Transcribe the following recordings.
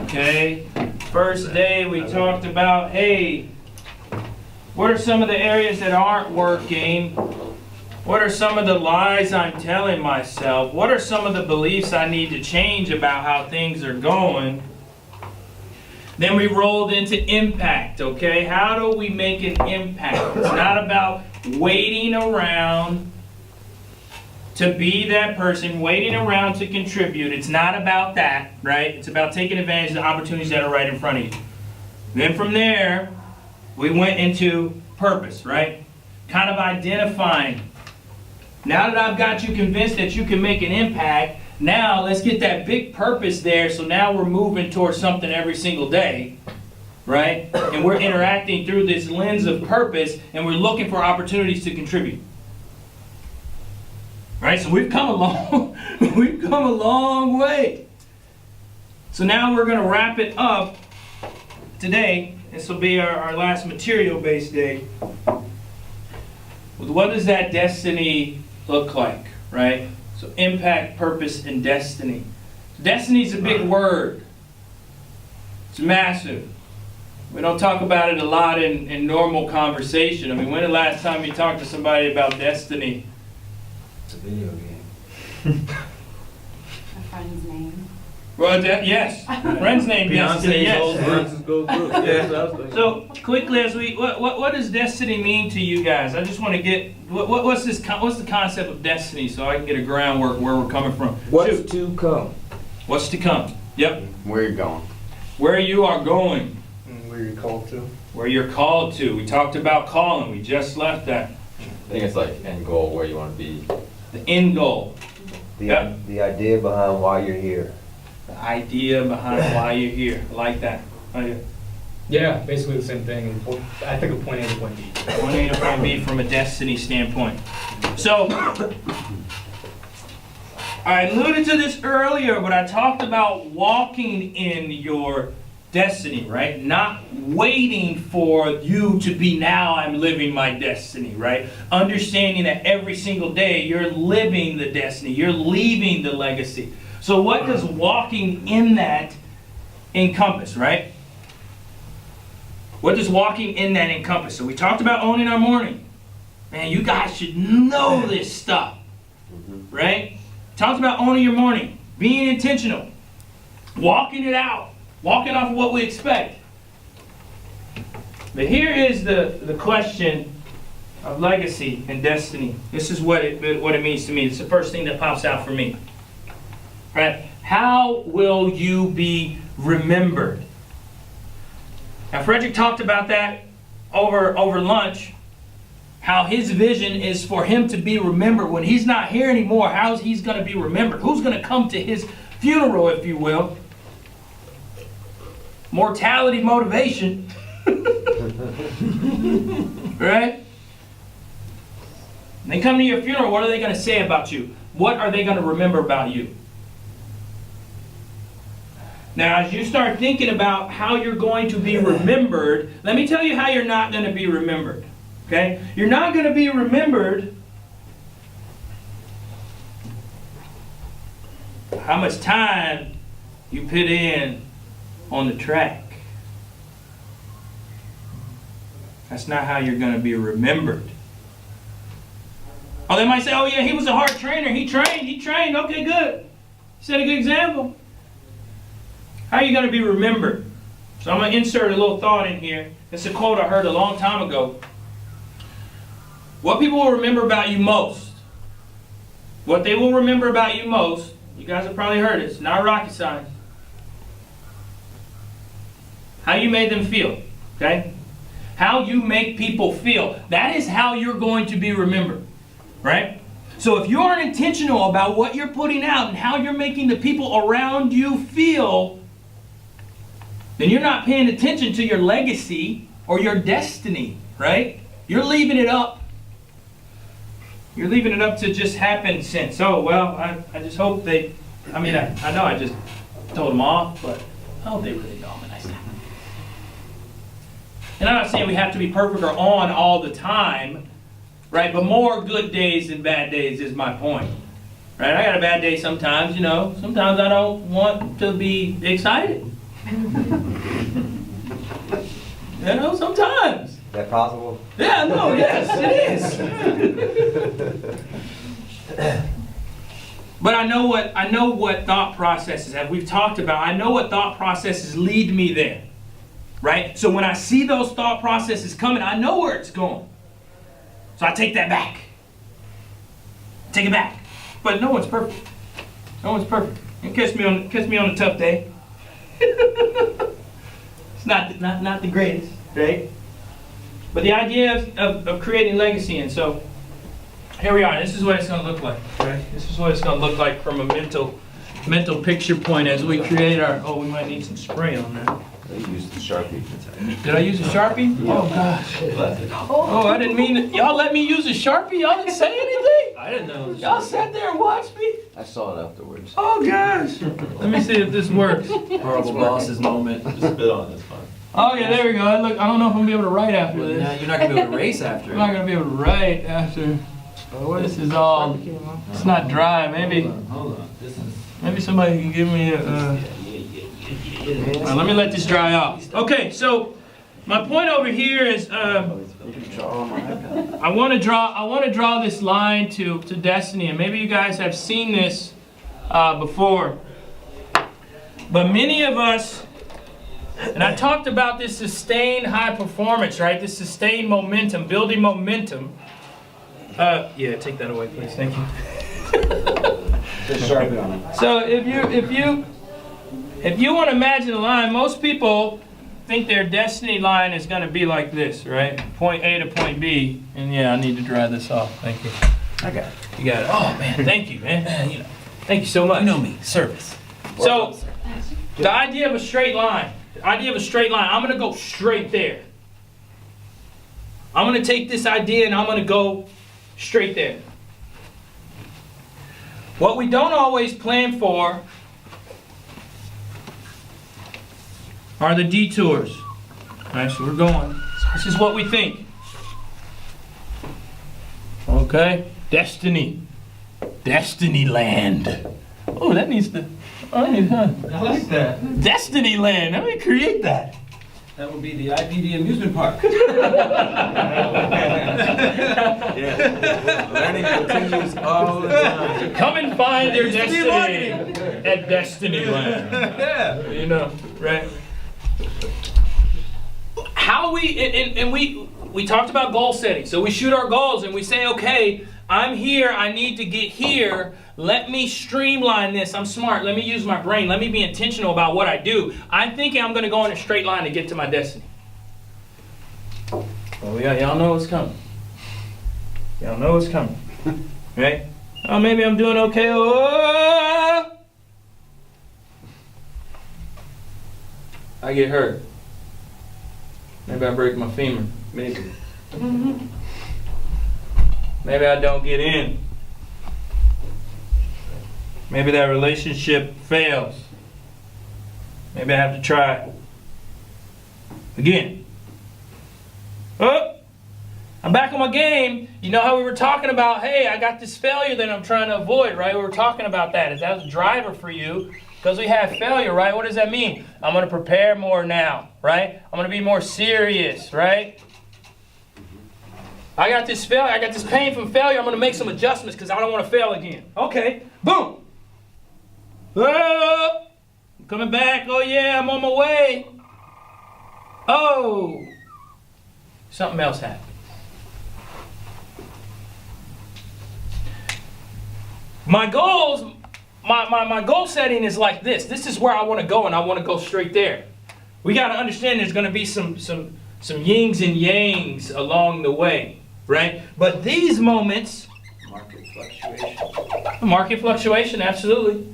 Okay, first day we talked about, hey, what are some of the areas that aren't working? What are some of the lies I'm telling myself? What are some of the beliefs I need to change about how things are going? Then we rolled into impact, okay? How do we make an impact? It's not about waiting around to be that person, waiting around to contribute. It's not about that, right? It's about taking advantage of the opportunities that are right in front of you. Then from there, we went into purpose, right? Kind of identifying. Now that I've got you convinced that you can make an impact, now let's get that big purpose there. So now we're moving towards something every single day, right? And we're interacting through this lens of purpose, and we're looking for opportunities to contribute. Right? So we've come a long way. So now we're going to wrap it up today. This will be our last material-based day. What does that destiny look like, right? So impact, purpose, and destiny. Destiny is a big word. It's massive. We don't talk about it a lot in normal conversation. I mean, when the last time you talked to somebody about destiny? It's a video game. A friend's name. Well, yes. Friend's name, destiny, yes. So quickly, as what does destiny mean to you guys? I just want to get what's the concept of destiny, so I can get a groundwork where we're coming from. What's to come? What's to come? Yep. Where you're going. Where you are going. Where you're called to. Where you're called to. We talked about calling. We just left that. I think it's like end goal, where you want to be. The end goal. The idea behind why you're here. The idea behind why you're here. I like that. Oh, yeah. Yeah, basically the same thing. I think of point A to point B. Point A to point B from a destiny standpoint. So, I alluded to this earlier, but I talked about walking in your destiny, right? Not waiting for you to be, now I'm living my destiny, right? Understanding that every single day you're living the destiny, you're leaving the legacy. So what does walking in that encompass, right? What does walking in that encompass? So we talked about owning our morning. Man, you guys should know this stuff, right? Talked about owning your morning, being intentional, walking it out, walking off of what we expect. But here is the question of legacy and destiny. This is what it means to me. It's the first thing that pops out for me. Right? How will you be remembered? Now, Frederick talked about that over lunch, how his vision is for him to be remembered. When he's not here anymore, how's he's going to be remembered? Who's going to come to his funeral, if you will? Mortality motivation. Right? When they come to your funeral, what are they going to say about you? What are they going to remember about you? Now, as you start thinking about how you're going to be remembered, let me tell you how you're not going to be remembered. Okay? You're not going to be remembered how much time you put in on the track. That's not how you're going to be remembered. Oh, they might say, oh yeah, he was a hard trainer. He trained. Okay, good. Set a good example. How are you going to be remembered? So I'm going to insert a little thought in here. It's a quote I heard a long time ago. What people will remember about you most, what they will remember about you most, you guys have probably heard it. It's not rocket science. How you made them feel, okay? How you make people feel. That is how you're going to be remembered, right? So if you aren't intentional about what you're putting out and how you're making the people around you feel, then you're not paying attention to your legacy or your destiny, right? You're leaving it up. You're leaving it up to just happen since. Oh, well, I just hope they, I know I just told them off, but I hope they really know I'm a nice guy. And I'm not saying we have to be perfect or on all the time, right? But more good days than bad days is my point. Right? I got a bad day sometimes, Sometimes I don't want to be excited. You know, sometimes. Is that possible? Yeah, no, yes, it is. But I know what thought processes, as we've talked about, I know what thought processes lead me there. Right? So when I see those thought processes coming, I know where it's going. So I take that back. Take it back. But no one's perfect. No one's perfect. You catch me on a tough day. It's not the greatest, right? But the idea of creating legacy, and so here we are. This is what it's going to look like, right? This is what it's going to look like from a mental picture point as we create our. Oh, we might need some spray on that. They used the Sharpie. Did I use a Sharpie? Oh gosh. Oh, I didn't mean it. Y'all let me use a Sharpie? Y'all didn't say anything? I didn't know. Y'all sat there and watched me? I saw it afterwards. Oh gosh. Let me see if this works. Horrible bosses moment. Just spit on this one. Oh yeah, there we go. I don't know if I'm gonna be able to write after Well, this. now you're not gonna be able to race after I'm not gonna be able to write after. This is all. It's not dry. Maybe somebody can give me a. Let me let this dry off. Okay, so my point over here is I want to draw this line to destiny, and maybe you guys have seen this before. But many of us, and I talked about this sustained high performance, right? This sustained momentum, building momentum. Yeah, take that away, please. Thank you. Just Sharpie on it. So if you want to imagine a line, most people think their destiny line is going to be like this, right? Point A to point B. And yeah, I need to dry this off. Thank you. I got it. You got it. Oh man, thank you, man. Thank you so much. You know me, service. So the idea of a straight line. I'm going to go straight there. I'm going to take this idea and I'm going to go straight there. What we don't always plan for are the detours. All right, so we're going. This is what we think. Okay, destiny. Destiny land. Oh, that needs to. I like that. Destiny land. Let me create that. That would be the IPD amusement park. Learning continues all the time. Come and find your Used to be destiny marketing. at Destiny Land. Yeah. You know, right? How we talked about goal setting. So we shoot our goals and we say, okay, I'm here, I need to get here. Let me streamline this. I'm smart. Let me use my brain. Let me be intentional about what I do. I'm thinking I'm going to go in a straight line to get to my destiny. Well, y'all know what's coming. Y'all know what's coming. Right? Oh, maybe I'm doing okay. Oh! I get hurt. Maybe I break my femur. Maybe. Maybe I don't get in. Maybe that relationship fails. Maybe I have to try again. Oh, I'm back on my game. You know how we were talking about, hey, I got this failure that I'm trying to avoid, right? We were talking about that. Is that a driver for you? Because we have failure, right? What does that mean? I'm going to prepare more now, right? I'm going to be more serious, right? I got this failure. I got this pain from failure. I'm going to make some adjustments because I don't want to fail again. Okay, boom. Oh, I'm coming back. Oh yeah, I'm on my way. Oh, something else happened. My goals, my goal setting is like this. This is where I want to go, and I want to go straight there. We got to understand there's going to be some yings and yangs along the way, right? But these moments, market fluctuation, absolutely.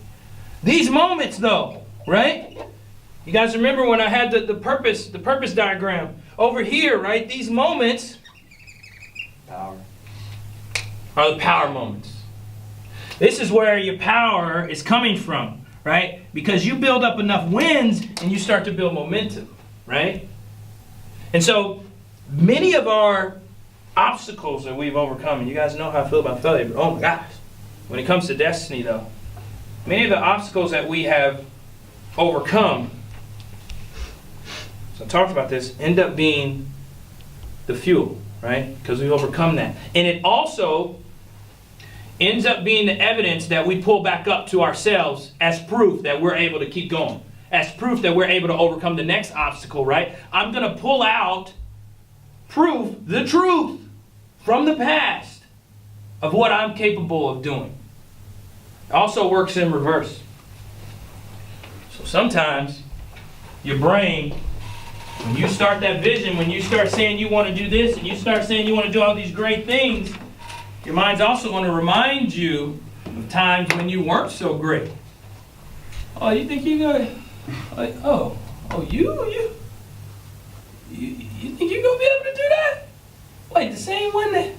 These moments, though, right? You guys remember when I had the purpose diagram over here, right? These moments are the power moments. This is where your power is coming from, right? Because you build up enough wins and you start to build momentum, right? And so many of our obstacles that we've overcome, and you guys know how I feel about failure, but oh my gosh, when it comes to destiny, though, many of the obstacles that we have overcome so I talked about this, end up being the fuel, right? Because we overcome that. And it also ends up being the evidence that we pull back up to ourselves as proof that we're able to keep going, as proof that we're able to overcome the next obstacle, right? I'm going to pull out proof, the truth from the past of what I'm capable of doing. It also works in reverse. So sometimes your brain, when you start that vision, when you start saying you want to do this and you start saying you want to do all these great things, your mind's also going to remind you of times when you weren't so great. Oh, you think you're going to, you think you're going to be able to do that? Wait, the same one that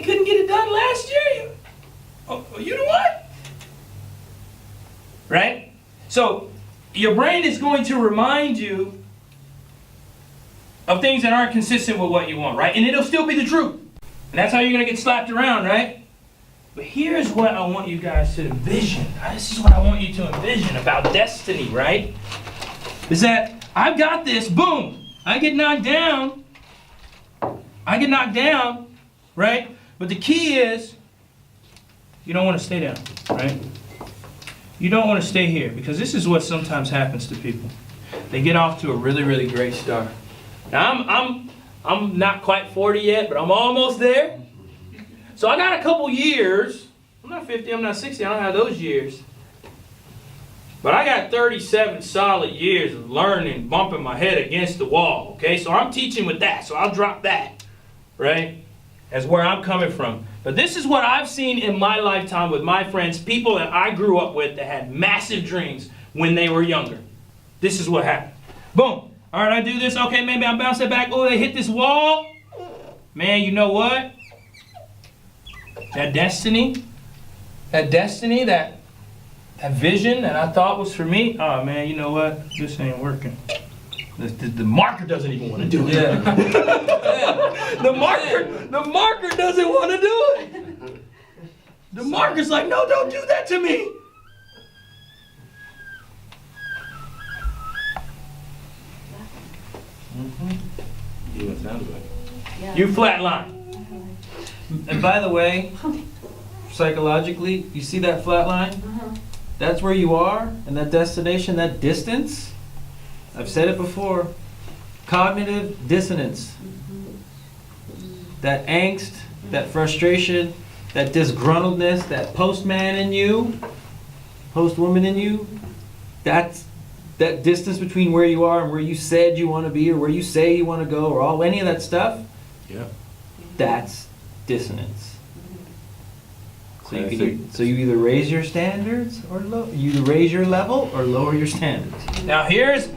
couldn't get it done last year? You the one? Right? So, your brain is going to remind you of things that aren't consistent with what you want, right? And it'll still be the truth. And that's how you're going to get slapped around, right? But here's what I want you guys to envision. This is what I want you to envision about destiny, right? Is that I've got this, boom. I get knocked down, right? But the key is, you don't want to stay down, right? You don't want to stay here, because this is what sometimes happens to people. They get off to a really, really great start. Now, I'm not quite 40 yet, but I'm almost there. So I got a couple years. I'm not 50, I'm not 60, I don't have those years. But I got 37 solid years of learning, bumping my head against the wall, okay? So I'm teaching with that, so I'll drop that, right? As where I'm coming from. But this is what I've seen in my lifetime with my friends, people that I grew up with that had massive dreams when they were younger. This is what happened. Boom. All right, I do this. Okay, maybe I bounce it back. Oh, they hit this wall. Man, you know what? That destiny, that vision that I thought was for me. Oh, man, you know what? This ain't working. The marker doesn't even want to do it. Yeah. The marker doesn't want to do it. The marker's like, no, don't do that to me. You flatline. And by the way, psychologically, you see that flat line? That's where you are, and that destination, that distance. I've said it before. Cognitive dissonance. That angst, that frustration, that disgruntledness, that postman in you, postwoman in you, that's that distance between where you are and where you said you want to be or where you say you want to go or any of that stuff. Yeah. That's dissonance. So you either raise your standards or you either raise your level or lower your standards. Now here's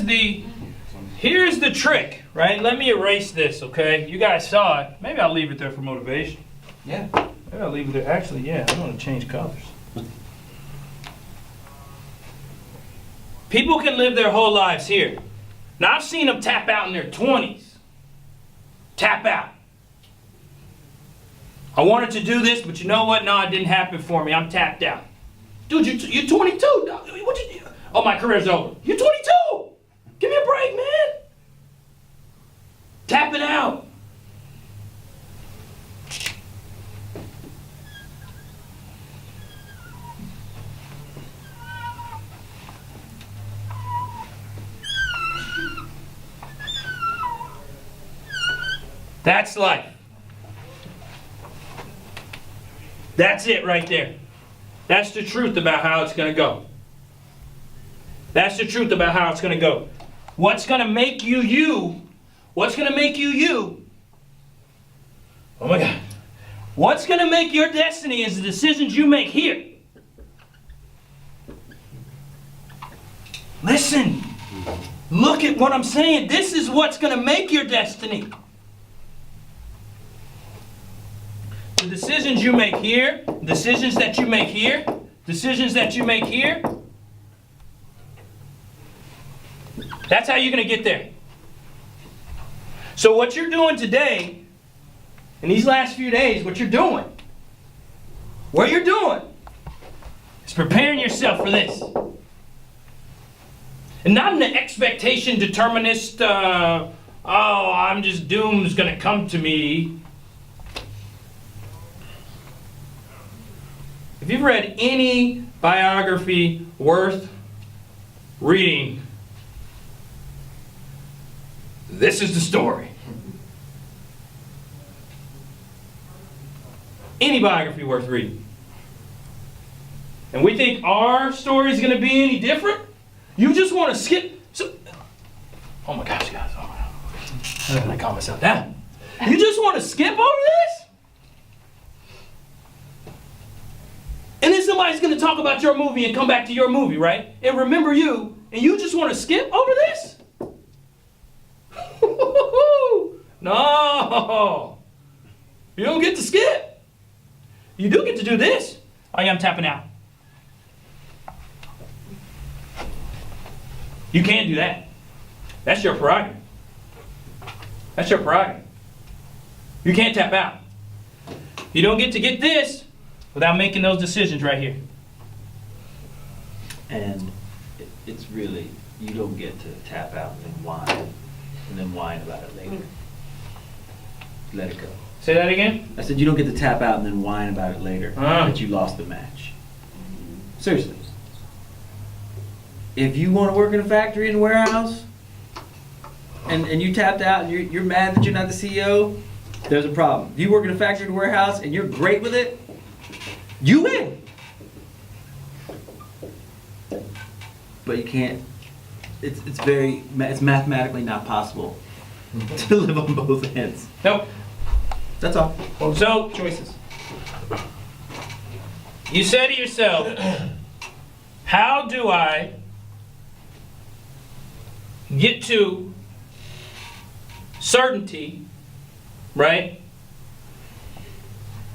the trick, right? Let me erase this, okay? You guys saw it. Maybe I'll leave it there for motivation. Yeah. Maybe I'll leave it there. Actually, yeah, I'm going to change colors. People can live their whole lives here. Now I've seen them tap out in their 20s. Tap out. I wanted to do this, but you know what? No, it didn't happen for me. I'm tapped out. Dude, you're 22. What you do? Oh, my career's over. You're 22. Give me a break, man. Tap it out. That's life. That's it right there. That's the truth about how it's going to go. That's the truth about how it's going to go. What's going to make you you? What's going to make you you? Oh my God. What's going to make your destiny is the decisions you make here. Listen. Look at what I'm saying. This is what's going to make your destiny. The decisions you make here, decisions that you make here, decisions that you make here, that's how you're going to get there. So what you're doing today, in these last few days, what you're doing is preparing yourself for this. And not an expectation determinist, I'm just doom's gonna come to me. If you've read any biography worth reading, this is the story. Any biography worth reading. And we think our story is going to be any different? You just want to skip. Oh my gosh, guys. Oh my God. I'm going to calm myself down. You just want to skip over this? And then somebody's going to talk about your movie and come back to your movie, right? And remember you, and you just want to skip over this? No. You don't get to skip. You do get to do this. Oh yeah, I'm tapping out. You can't do that. That's your prerogative. That's your prerogative. You can't tap out. You don't get to get this without making those decisions right here. And it's really, you don't get to tap out and then whine about it later. Let it go. Say that again? I said you don't get to tap out and then whine about it later that you lost the match. Seriously. If you want to work in a factory and a warehouse, and you tapped out and you're mad that you're not the CEO, there's a problem. If you work in a factory and a warehouse and you're great with it, you win. But you can't. It's mathematically not possible to live on both ends. Nope. That's all. So, Choices. you say to yourself, how do I get to certainty, right?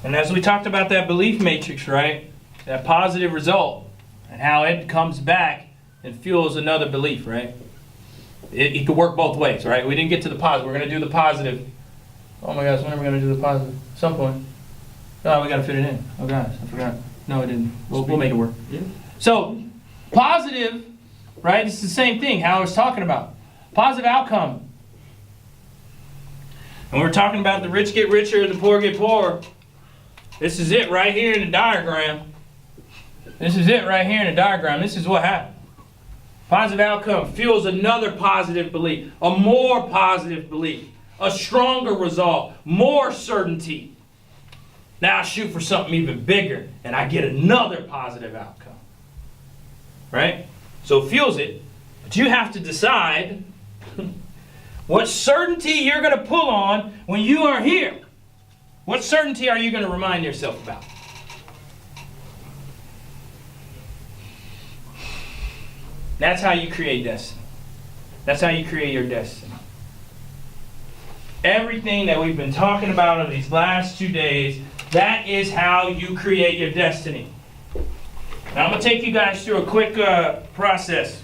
And as we talked about that belief matrix, right? That positive result and how it comes back and fuels another belief, right? It could work both ways, right? We didn't get to the positive. We're going to do the positive. Oh my gosh, when are we going to do the positive? At some point. Oh, we got to fit it in. Oh gosh, I forgot. No, it didn't. We'll make it work. Yeah. So, positive, right? It's the same thing, how I was talking about. Positive outcome. And we're talking about the rich get richer, the poor get poorer. This is it right here in the diagram. This is it right here in the diagram. This is what happened. Positive outcome fuels another positive belief, a more positive belief, a stronger resolve, more certainty. Now I shoot for something even bigger and I get another positive outcome. Right? So it fuels it, but you have to decide what certainty you're going to pull on when you are here. What certainty are you going to remind yourself about? That's how you create destiny. That's how you create your destiny. Everything that we've been talking about in these last 2 days, that is how you create your destiny. Now I'm going to take you guys through a quick process.